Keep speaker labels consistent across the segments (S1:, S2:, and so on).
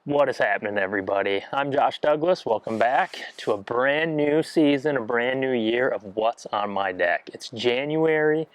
S1: What is happening, everybody? I'm Josh Douglas. Welcome back to a brand new season, a brand new year of what's on my deck. It's January.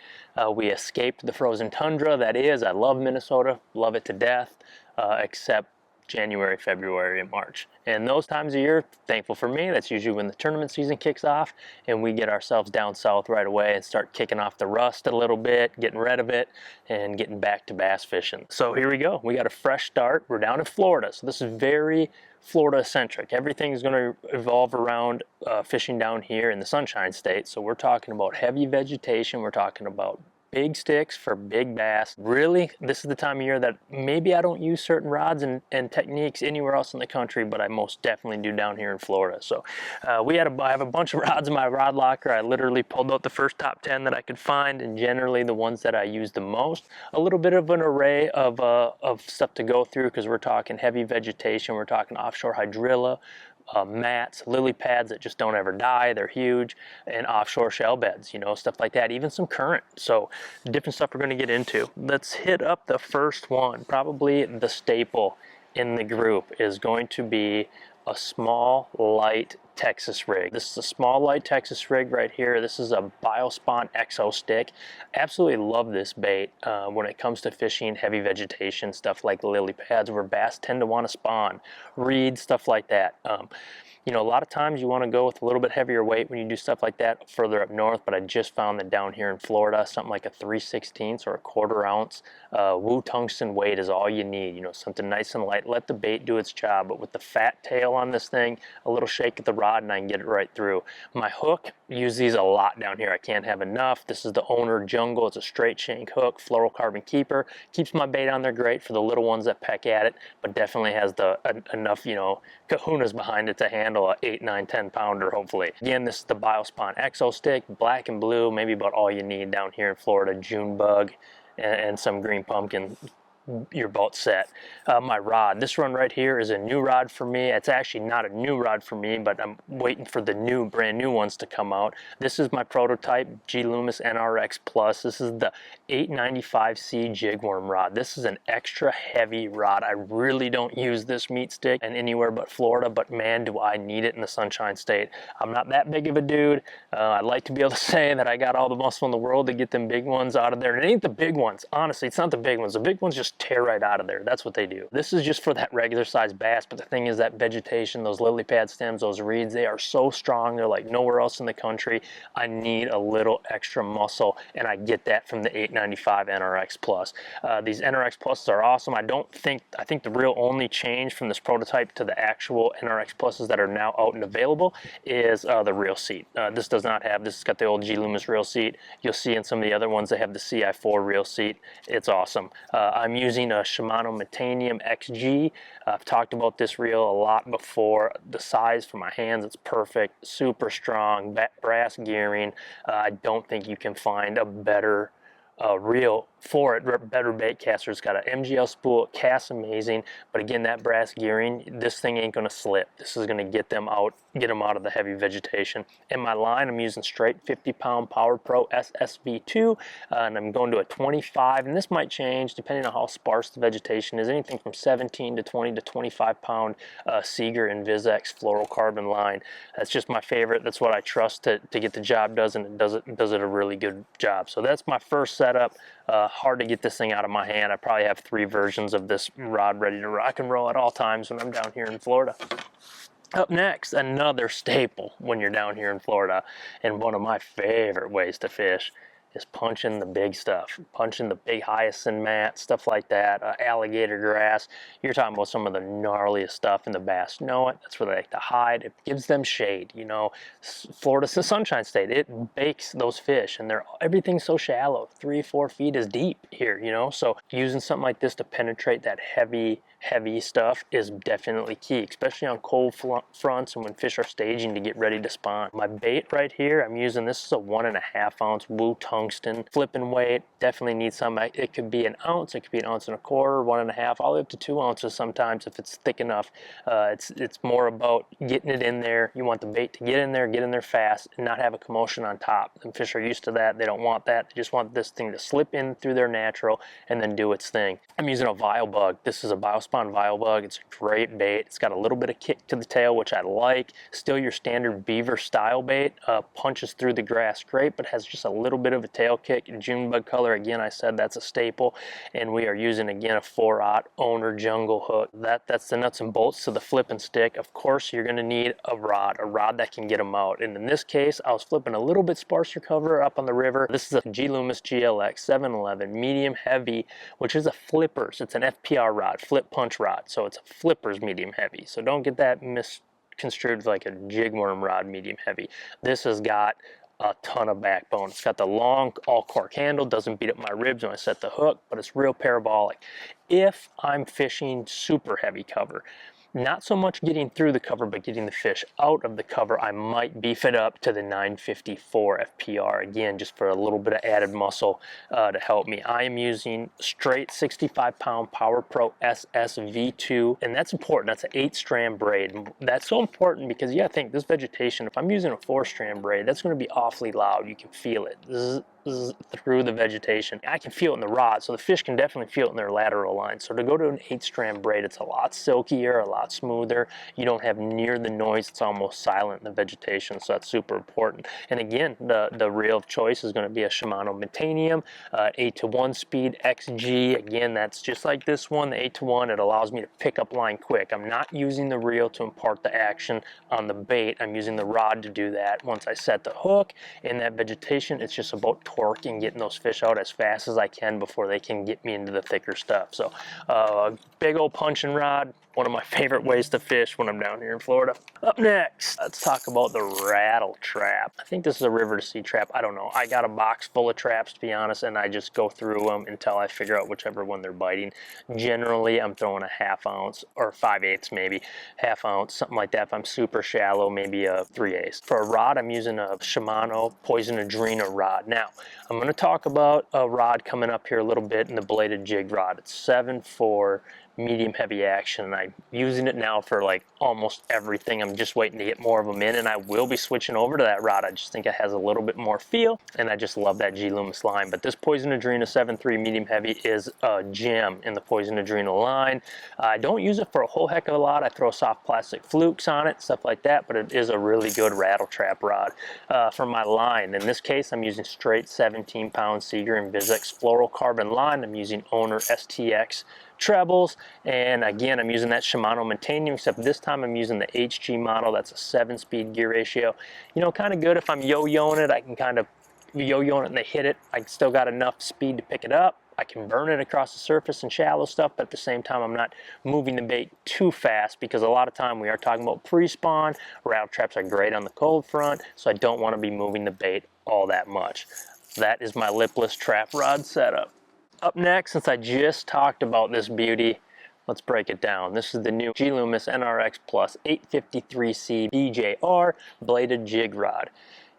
S1: We escaped the frozen tundra. That is, I love Minnesota, love it to death, except January, February, and March. And those times of year, thankful for me, that's usually when the tournament season kicks off and we get ourselves down south right away and start kicking off the rust a little bit, getting rid of it, and getting back to bass fishing. So here we go. We got a fresh start. We're down in Florida, so this is very Florida-centric. Everything is going to evolve around fishing down here in the Sunshine State. So we're talking about heavy vegetation. We're talking about big sticks for big bass. Really, this is the time of year that maybe I don't use certain rods and techniques anywhere else in the country, but I most definitely do down here in Florida. So I have a bunch of rods in my rod locker. I literally pulled out the first top 10 that I could find, and generally the ones that I use the most. A little bit of an array of stuff to go through, because we're talking heavy vegetation, we're talking offshore hydrilla, mats, lily pads that just don't ever die, they're huge, and offshore shell beds, you know, stuff like that, even some current. So different stuff we're going to get into. Let's hit up the first one. Probably the staple in the group is going to be a small light Texas rig. This is a small light Texas rig right here. This is a Biospawn XO stick. Absolutely love this bait when it comes to fishing heavy vegetation, stuff like lily pads where bass tend to want to spawn, reeds, stuff like that. You know, a lot of times you want to go with a little bit heavier weight when you do stuff like that further up north, but I just found that down here in Florida, something like a 3/16 or a 1/4 ounce Woo tungsten weight is all you need. You know, something nice and light. Let the bait do its job, but with the fat tail on this thing, a little shake at the rod and I can get it right through. My hook, use these a lot down here. I can't have enough. This is the Owner Jungle. It's a straight shank hook, fluorocarbon keeper. Keeps my bait on there great for the little ones that peck at it, but definitely has enough, you know, kahunas behind it to handle a 8, 9, 10 pounder, hopefully. Again, this is the Biospawn XO stick, black and blue, maybe about all you need down here in Florida. June bug and some green pumpkin. Your boat set. My rod, this one right here is a new rod for me. It's actually not a new rod for me, but I'm waiting for the brand new ones to come out. This is my prototype Loomis NRX Plus. This is the 895C jigworm rod. This is an extra heavy rod. I really don't use this meat stick and anywhere but Florida, but man, do I need it in the Sunshine State. I'm not that big of a dude. I'd like to be able to say that I got all the muscle in the world to get them big ones out of there. And it ain't the big ones. Honestly, it's not the big ones. The big ones just tear right out of there. That's what they do. This is just for that regular size bass, but the thing is that vegetation, those lily pad stems, those reeds, they are so strong. They're like nowhere else in the country. I need a little extra muscle, and I get that from the 895 NRX Plus. These NRX Pluses are awesome. I think the real only change from this prototype to the actual NRX Pluses that are now out and available is the reel seat. This does not have, this has got the old Loomis reel seat. You'll see in some of the other ones they have the CI4 reel seat. It's awesome. I'm using a Shimano Metanium XG. I've talked about this reel a lot before. The size for my hands, it's perfect, super strong, brass gearing. I don't think you can find a better reel for it. Better bait caster. It's got an MGL spool, it casts amazing, but again, that brass gearing, this thing ain't going to slip. This is going to get them out of the heavy vegetation. In my line, I'm using straight 50-pound Power Pro SSV2, and I'm going to a 25, and this might change depending on how sparse the vegetation is, anything from 17 to 20 to 25-pound Seaguar Invizx Fluorocarbon line. That's just my favorite. That's what I trust to get the job done, and it does it a really good job. So that's my first setup. Hard to get this thing out of my hand. I probably have 3 versions of this rod ready to rock and roll at all times when I'm down here in Florida. Up next, another staple when you're down here in Florida, and one of my favorite ways to fish is punching the big stuff, punching the big hyacinth mat, stuff like that, alligator grass. You're talking about some of the gnarliest stuff, and the bass know it. That's where they like to hide. It gives them shade. You know, Florida's the Sunshine State. It bakes those fish, and everything's so shallow. 3-4 feet is deep here, you know. So using something like this to penetrate that heavy stuff is definitely key, especially on cold fronts and when fish are staging to get ready to spawn. My bait right here, I'm using, this is a 1.5 ounce Woo tungsten flipping weight. Definitely need some. It could be an ounce, it could be an ounce and a quarter, 1.5, all the way up to 2 ounces sometimes if it's thick enough. It's more about getting it in there. You want the bait to get in there fast and not have a commotion on top. And fish are used to that. They don't want that. They just want this thing to slip in through their natural and then do its thing. I'm using a Vile Bug. This is a Biospawn spawn vile bug. It's a great bait. It's got a little bit of kick to the tail, which I like. Still your standard beaver style bait. Punches through the grass great, but has just a little bit of a tail kick. June bug color, again, I said that's a staple. And we are using, again, a 4/0 owner jungle hook. That's the nuts and bolts to the flip and stick. Of course, you're gonna need a rod that can get them out. And in this case, I was flipping a little bit sparser cover up on the river. This is a Loomis GLX 711 medium heavy, which is a flippers. It's an FPR rod, flip punch rod. So it's a flippers medium heavy. So don't get that misconstrued like a jig worm rod medium heavy. This has got a ton of backbone. It's got the long all cork handle, doesn't beat up my ribs when I set the hook, but it's real parabolic. If I'm fishing super heavy cover, not so much getting through the cover, but getting the fish out of the cover, I might beef it up to the 954 FPR, again, just for a little bit of added muscle to help me. I am using straight 65-pound Power Pro SS V2, and that's important. That's an 8-strand braid. And that's so important because you gotta think, this vegetation, if I'm using a 4-strand braid, that's gonna be awfully loud. You can feel it through the vegetation. I can feel it in the rod, so the fish can definitely feel it in their lateral line. So to go to an 8-strand braid, it's a lot silkier, a lot smoother. You don't have near the noise. It's almost silent in the vegetation, so that's super important. And again, the reel of choice is going to be a Shimano Metanium 8-to-1 speed XG. Again, that's just like this one, the 8-to-1. It allows me to pick up line quick. I'm not using the reel to impart the action on the bait. I'm using the rod to do that. Once I set the hook in that vegetation, it's just about torque and getting those fish out as fast as I can before they can get me into the thicker stuff. So big old punching rod, one of my favorite ways to fish when I'm down here in Florida. Up next, let's talk about the rattle trap. I think this is a river to sea trap. I don't know. I got a box full of traps, to be honest, and I just go through them until I figure out whichever one they're biting. Generally, I'm throwing a 1/2 ounce or 5/8 maybe, 1/2 ounce, something like that. If I'm super shallow, maybe a 3/8. For a rod, I'm using a Shimano Poison Adrena rod. Now, I'm going to talk about a rod coming up here a little bit in the bladed jig rod. It's 7/4 medium heavy action, and I'm using it now for like almost everything. I'm just waiting to get more of them in, and I will be switching over to that rod. I just think it has a little bit more feel, and I just love that G Loomis line. But this Poison Adrena 7.3 medium heavy is a gem in the Poison Adrena line. I don't use it for a whole heck of a lot. I throw soft plastic flukes on it, stuff like that, but it is a really good rattle trap rod for my line. In this case, I'm using straight 17-pound Seaguar Invizx Fluorocarbon line. I'm using owner STX trebles, and again, I'm using that Shimano Metanium, except this time I'm using the HG model. That's a 7-speed gear ratio. You know, kind of good if I'm yo-yoing it. I can kind of yo-yo it and they hit it. I still got enough speed to pick it up. I can burn it across the surface and shallow stuff, but at the same time, I'm not moving the bait too fast, because a lot of time we are talking about pre-spawn. Rattle traps are great on the cold front, so I don't want to be moving the bait all that much. That is my lipless trap rod setup. Up next, since I just talked about this beauty, let's break it down. This is the new Loomis NRX Plus 853C BJR bladed jig rod.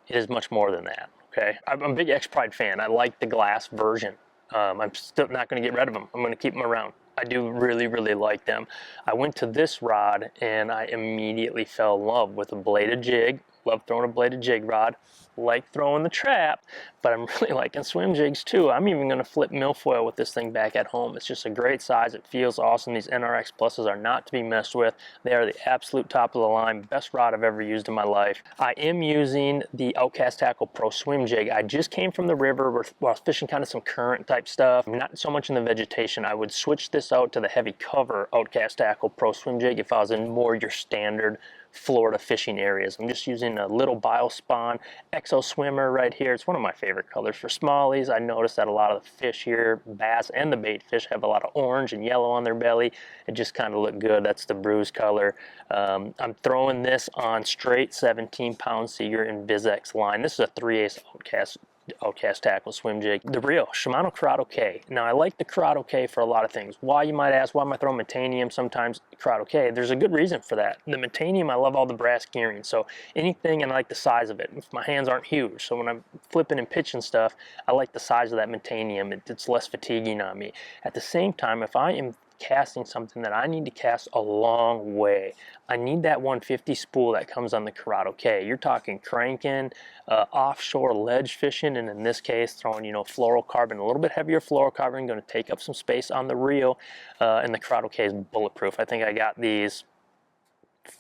S1: It is much more than that, okay? I'm a big X-Pride fan. I like the glass version. I'm still not going to get rid of them. I'm going to keep them around. I do really, really like them. I went to this rod and I immediately fell in love with a bladed jig. Love throwing a bladed jig rod. Like throwing the trap, but I'm really liking swim jigs too. I'm even going to flip milfoil with this thing back at home. It's just a great size. It feels awesome. These NRX Pluses are not to be messed with. They are the absolute top of the line. Best rod I've ever used in my life. I am using the Outcast Tackle Pro Swim Jig. I just came from the river where I was fishing kind of some current type stuff, not so much in the vegetation. I would switch this out to the heavy cover Outcast Tackle Pro Swim Jig if I was in more your standard Florida fishing areas. I'm just using a little Biospawn Exo Swimmer right here. It's one of my favorite colors for smallies. I noticed that a lot of the fish here, bass and the bait fish, have a lot of orange and yellow on their belly. It just kind of looked good. That's the bruise color. I'm throwing this on straight 17-pound Seaguar Invizx line. This is a 3/8 Outcast Tackle Swim Jig. The real Shimano Corrado K. Now, I like the Corrado K for a lot of things. Why, you might ask, why am I throwing Metanium sometimes Corrado K? There's a good reason for that. The Metanium, I love all the brass gearing, so anything, and I like the size of it. If my hands aren't huge, so when I'm flipping and pitching stuff, I like the size of that Metanium. It's less fatiguing on me. At the same time, if I am casting something that I need to cast a long way. I need that 150 spool that comes on the Corrado K. You're talking cranking, offshore ledge fishing, and in this case throwing, you know, fluorocarbon, a little bit heavier fluorocarbon, going to take up some space on the reel, and the Corrado K is bulletproof. I think I got these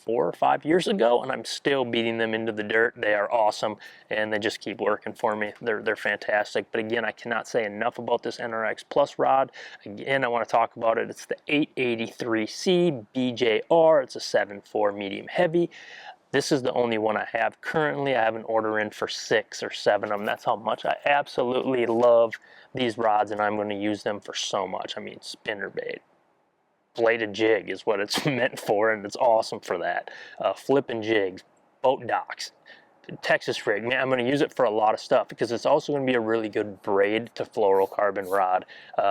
S1: 4 or 5 years ago, and I'm still beating them into the dirt. They are awesome, and they just keep working for me. They're fantastic. But again, I cannot say enough about this NRX Plus rod. Again, I want to talk about it. It's the 883C BJR. It's a 7.4 medium heavy. This is the only one I have currently. I have an order in for 6 or 7 of them. That's how much I absolutely love these rods, and I'm going to use them for so much. I mean, spinnerbait, bladed jig is what it's meant for, and it's awesome for that. Flipping jigs, boat docks, Texas rig. Man, I'm going to use it for a lot of stuff because it's also going to be a really good braid to fluorocarbon rod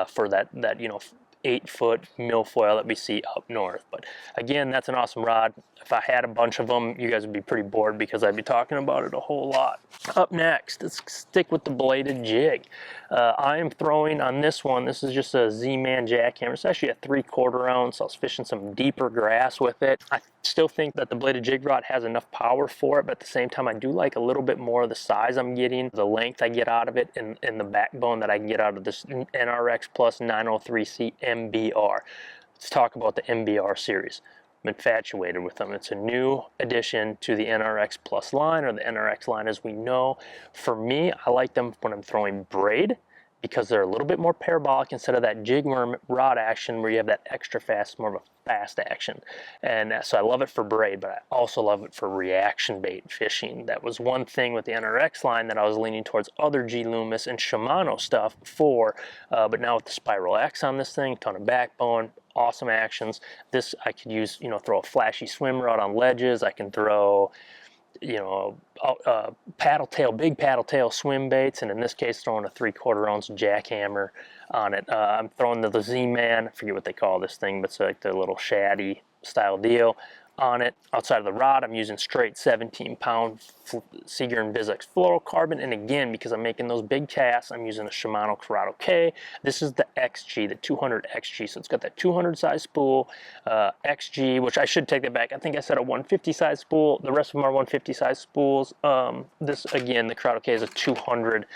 S1: for that you know, 8-foot milfoil that we see up north. But again, that's an awesome rod. If I had a bunch of them, you guys would be pretty bored because I'd be talking about it a whole lot. Up next, let's stick with the bladed jig. I am throwing on this one, this is just a Z-Man jackhammer. It's actually a 3/4 ounce. I was fishing some deeper grass with it. I still think that the bladed jig rod has enough power for it, but at the same time, I do like a little bit more of the size I'm getting, the length I get out of it, and the backbone that I can get out of this NRX Plus 903C MBR. Let's talk about the MBR series. I'm infatuated with them. It's a new addition to the NRX Plus line, or the NRX line as we know. For me, I like them when I'm throwing braid because they're a little bit more parabolic instead of that jig worm rod action where you have that extra fast, more of a fast action. And so I love it for braid, but I also love it for reaction bait fishing. That was one thing with the NRX line that I was leaning towards other G Loomis and Shimano stuff for, but now with the Spiral X on this thing, ton of backbone, awesome actions. This I could use, you know, throw a flashy swim rod on ledges. I can throw, you know, big paddle tail swim baits, and in this case throwing a 3/4 ounce jackhammer on it. I'm throwing the Z-Man, I forget what they call this thing, but it's like the little shaddy style deal on it. Outside of the rod, I'm using straight 17-pound Seaguar Invizx Fluorocarbon, and again, because I'm making those big casts, I'm using a Shimano Corrado K. This is the XG, the 200 XG, so it's got that 200 size spool, XG, which I should take that back. I think I said a 150 size spool. The rest of them are 150 size spools. This, again, the Corrado K is a 200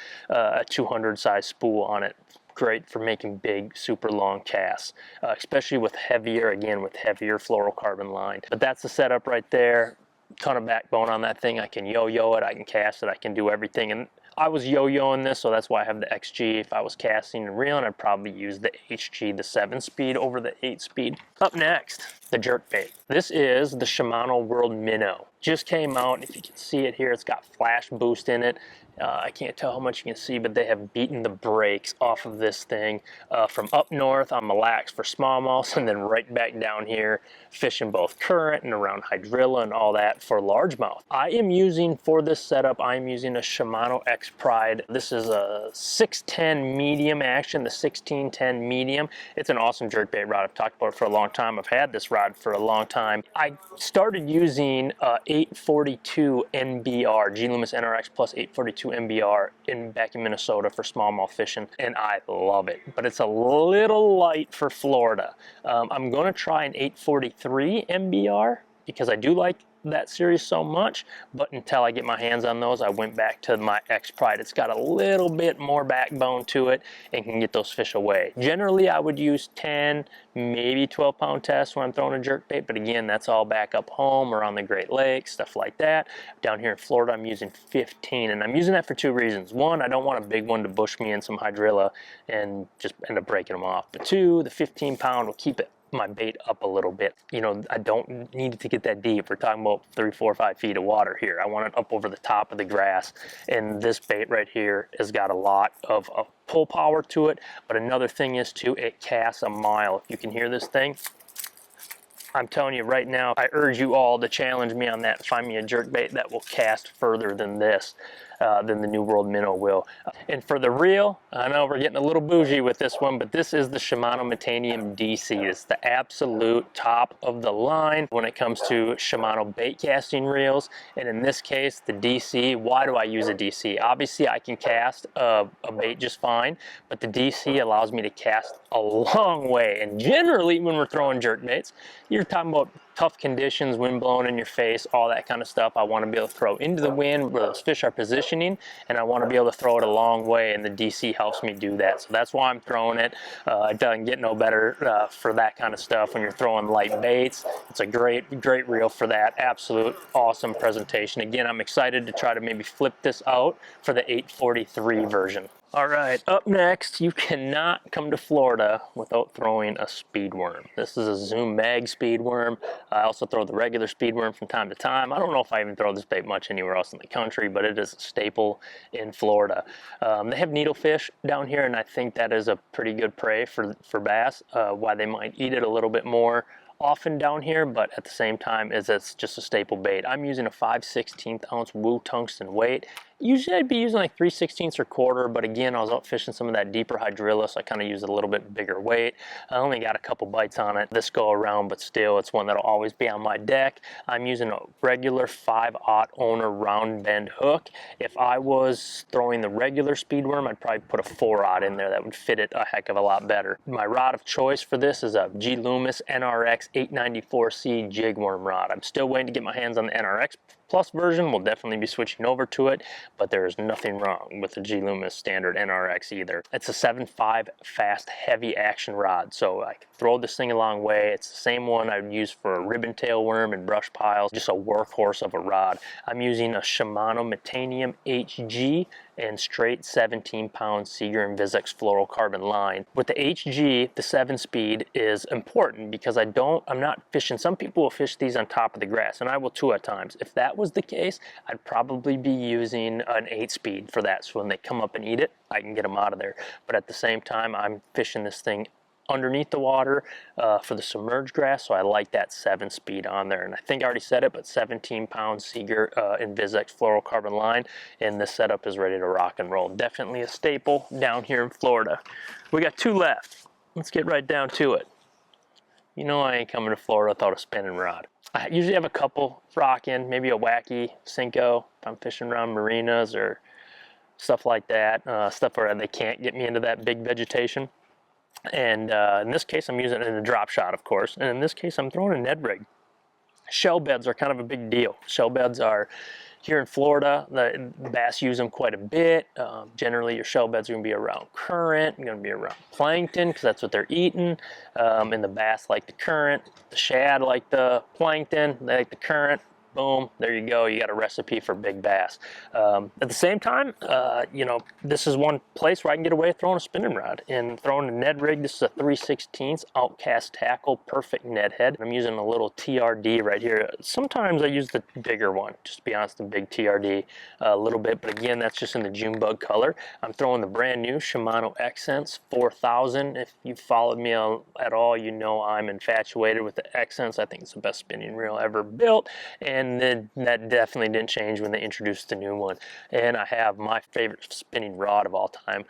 S1: size spool on it. Great for making big, super long casts, especially with heavier fluorocarbon line. But that's the setup right there. Ton of backbone on that thing. I can yo-yo it, I can cast it, I can do everything. And I was yo-yoing this, so that's why I have the XG. If I was casting and reeling, I'd probably use the HG, the 7-speed over the 8-speed. Up next, the jerkbait. This is the Shimano World Minnow. Just came out. If you can see it here, it's got flash boost in it. I can't tell how much you can see, but they have beaten the brakes off of this thing from up north on Mille Lacs for smallmouths, and then right back down here fishing both current and around hydrilla and all that for largemouth. I am using, for this setup, I'm using a Shimano X Pride. This is a 610 medium action, the 1610 medium. It's an awesome jerkbait rod. I've talked about it for a long time. I've had this rod for a long time. I started using 842 NBR, G Loomis NRX Plus 842 NBR back in Minnesota for smallmouth fishing, and I love it. But it's a little light for Florida. I'm going to try an 843 NBR because I do like that series so much, but until I get my hands on those, I went back to my X Pride. It's got a little bit more backbone to it and can get those fish away. Generally, I would use 10, maybe 12-pound tests when I'm throwing a jerkbait, but again, that's all back up home or on the Great Lakes, stuff like that. Down here in Florida, I'm using 15, and I'm using that for 2 reasons. 1, I don't want a big one to bush me in some hydrilla and just end up breaking them off. But 2, the 15-pound will keep my bait up a little bit. You know, I don't need it to get that deep. We're talking about 3, 4, 5 feet of water here. I want it up over the top of the grass, and this bait right here has got a lot of pull power to it. But another thing is too, it casts a mile. If you can hear this thing, I'm telling you right now, I urge you all to challenge me on that. Find me a jerkbait that will cast further than this. than the New World Minnow will. And for the reel, I know we're getting a little bougie with this one, but this is the Shimano Metanium DC. It's the absolute top of the line when it comes to Shimano bait casting reels. And in this case, the DC. Why do I use a DC? Obviously, I can cast a bait just fine, but the DC allows me to cast a long way. And generally, when we're throwing jerk baits, you're talking about tough conditions, wind blowing in your face, all that kind of stuff. I want to be able to throw into the wind where those fish are positioning, and I want to be able to throw it a long way, and the DC helps me do that. So that's why I'm throwing it. It doesn't get no better for that kind of stuff when you're throwing light baits. It's a great reel for that. Absolute awesome presentation. Again, I'm excited to try to maybe flip this out for the 843 version. All right, up next, you cannot come to Florida without throwing a speed worm. This is a Zoom Mag speed worm. I also throw the regular speed worm from time to time. I don't know if I even throw this bait much anywhere else in the country, but it is a staple in Florida. They have needlefish down here, and I think that is a pretty good prey for bass. Why they might eat it a little bit more often down here, but at the same time is it's just a staple bait. I'm using a 5/16 ounce Woo tungsten weight. Usually I'd be using like 3/16 or quarter, but again, I was out fishing some of that deeper hydrilla, so I kind of used a little bit bigger weight. I only got a couple bites on it this go around, but still, it's one that'll always be on my deck. I'm using a regular 5/0 owner round bend hook. If I was throwing the regular speed worm, I'd probably put a 4/0 in there. That would fit it a heck of a lot better. My rod of choice for this is a Loomis NRX 894C jig worm rod. I'm still waiting to get my hands on the NRX Plus version. We'll definitely be switching over to it, but there is nothing wrong with the Loomis standard NRX either. It's a 7.5 fast heavy action rod, so I can throw this thing a long way. It's the same one I would use for a ribbon tail worm and brush piles, just a workhorse of a rod. I'm using a Shimano Metanium XG and straight 17-pound Seaguar Invizx Fluorocarbon line. With the HG, the 7-speed is important because I'm not fishing. Some people will fish these on top of the grass, and I will too at times. If that was the case, I'd probably be using an 8-speed for that, so when they come up and eat it, I can get them out of there. But at the same time, I'm fishing this thing underneath the water for the submerged grass, so I like that 7-speed on there. And I think I already said it, but 17-pound Seaguar Invizx Fluorocarbon line, and this setup is ready to rock and roll. Definitely a staple down here in Florida. We got 2 left. Let's get right down to it. You know I ain't coming to Florida without a spinning rod. I usually have a couple rocking, maybe a wacky Cinco if I'm fishing around marinas or stuff like that, stuff where they can't get me into that big vegetation. And in this case, I'm using it in a drop shot, of course. And in this case, I'm throwing a Ned rig. Shell beds are kind of a big deal. Shell beds are, here in Florida, the bass use them quite a bit. Generally, your shell beds are going to be around current, going to be around plankton, because that's what they're eating. And the bass like the current. The shad like the plankton. They like the current. Boom, there you go. You got a recipe for big bass. At the same time, you know, this is one place where I can get away with throwing a spinning rod and throwing a Ned rig. This is a 3/16 outcast tackle, perfect Ned head. I'm using a little TRD right here. Sometimes I use the bigger one, just to be honest, the big TRD a little bit, but again, that's just in the June bug color. I'm throwing the brand new Shimano Accents 4000. If you've followed me at all, you know I'm infatuated with the Accents. I think it's the best spinning reel ever built, and that definitely didn't change when they introduced the new one. And I have my favorite spinning rod of all time.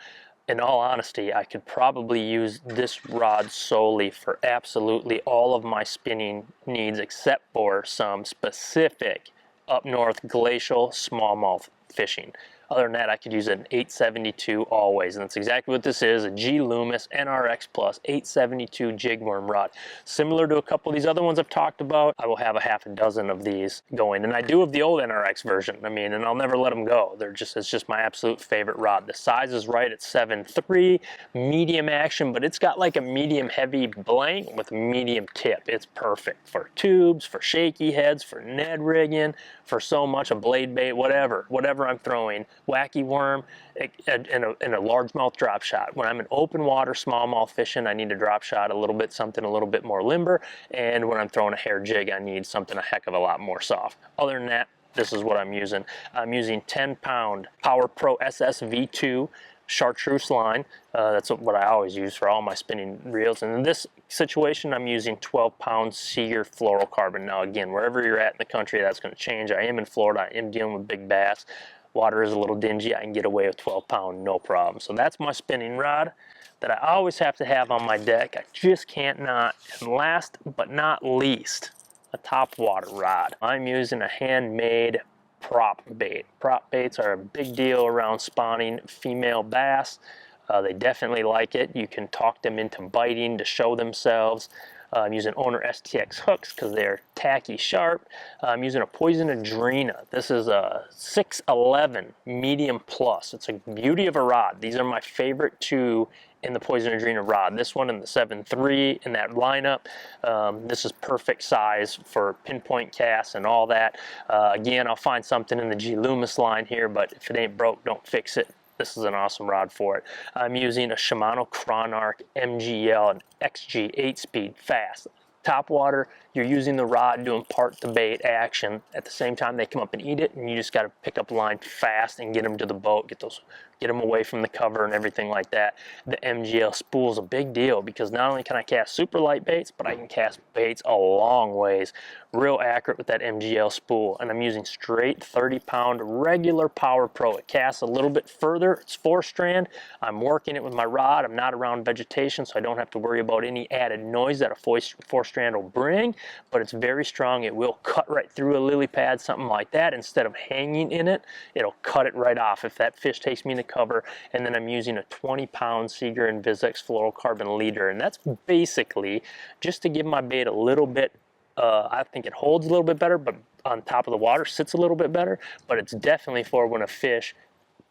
S1: In all honesty, I could probably use this rod solely for absolutely all of my spinning needs, except for some specific up north glacial smallmouth fishing. Other than that, I could use an 872 always, and that's exactly what this is, a Loomis NRX Plus 872 jig worm rod. Similar to a couple of these other ones I've talked about, I will have a half a dozen of these going, and I do have the old NRX version, I mean, and I'll never let them go. It's just my absolute favorite rod. The size is right at 7.3, medium action, but it's got like a medium heavy blank with a medium tip. It's perfect for tubes, for shaky heads, for Ned rigging, for so much, a blade bait, whatever I'm throwing. Wacky worm and a largemouth drop shot. When I'm in open water smallmouth fishing, I need a drop shot, a little bit something a little bit more limber, and when I'm throwing a hair jig, I need something a heck of a lot more soft. Other than that, this is what I'm using. I'm using 10-pound Power Pro SS V2 chartreuse line. That's what I always use for all my spinning reels. And in this situation, I'm using 12-pound Seaguar Fluorocarbon. Now again, wherever you're at in the country, that's going to change. I am in Florida. I am dealing with big bass. water is a little dingy, I can get away with 12 pound, no problem. So that's my spinning rod that I always have to have on my deck. I just can't not. And last but not least, a top water rod. I'm using a handmade prop bait. Prop baits are a big deal around spawning female bass. They definitely like it. You can talk them into biting to show themselves. I'm using Owner STX hooks because they're tacky sharp. I'm using a Poison Adrena. This is a 611 medium plus. It's a beauty of a rod. These are my favorite two in the Poison Adrena rod. This one and the 7.3 in that lineup. This is perfect size for pinpoint casts and all that. Again, I'll find something in the G Loomis line here, but if it ain't broke, don't fix it. This is an awesome rod for it. I'm using a Shimano Metanium XG XG 8-speed fast. Top water, you're using the rod doing part to bait action. At the same time, they come up and eat it, and you just got to pick up the line fast and get them to the boat, get them away from the cover and everything like that. The MGL spool is a big deal because not only can I cast super light baits, but I can cast baits a long ways. Real accurate with that MGL spool. And I'm using straight 30-pound regular Power Pro. It casts a little bit further. It's 4-strand. I'm working it with my rod. I'm not around vegetation, so I don't have to worry about any added noise that a 4-strand will bring, but it's very strong. It will cut right through a lily pad, something like that. Instead of hanging in it, it'll cut it right off if that fish takes me in the cover. And then I'm using a 20-pound Seaguar Invizx Fluorocarbon leader, and that's basically just to give my bait a little bit, I think it holds a little bit better, but on top of the water sits a little bit better, but it's definitely for when a fish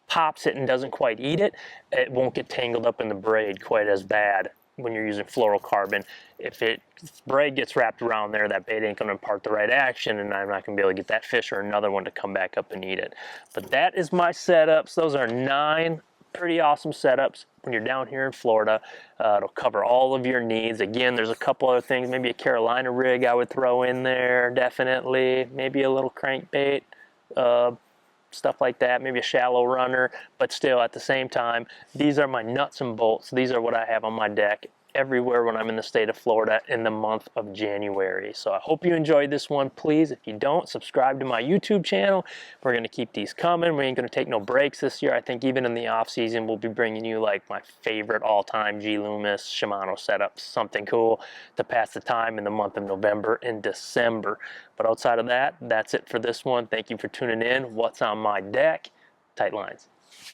S1: pops it and doesn't quite eat it, it won't get tangled up in the braid quite as bad when you're using fluorocarbon. If braid gets wrapped around there, that bait ain't going to impart the right action, and I'm not going to be able to get that fish or another one to come back up and eat it. But that is my setups. Those are 9 pretty awesome setups when you're down here in Florida. It'll cover all of your needs. Again, there's a couple other things. Maybe a Carolina rig I would throw in there, definitely. Maybe a little crankbait, stuff like that, maybe a shallow runner, but still at the same time, these are my nuts and bolts. These are what I have on my deck everywhere when I'm in the state of Florida in the month of January. So I hope you enjoyed this one. Please, if you don't, subscribe to my YouTube channel. We're going to keep these coming. We ain't going to take no breaks this year. I think even in the off season, we'll be bringing you like my favorite all-time G Loomis Shimano setups, something cool to pass the time in the month of November and December. But outside of that, that's it for this one. Thank you for tuning in. What's on my deck? Tight lines.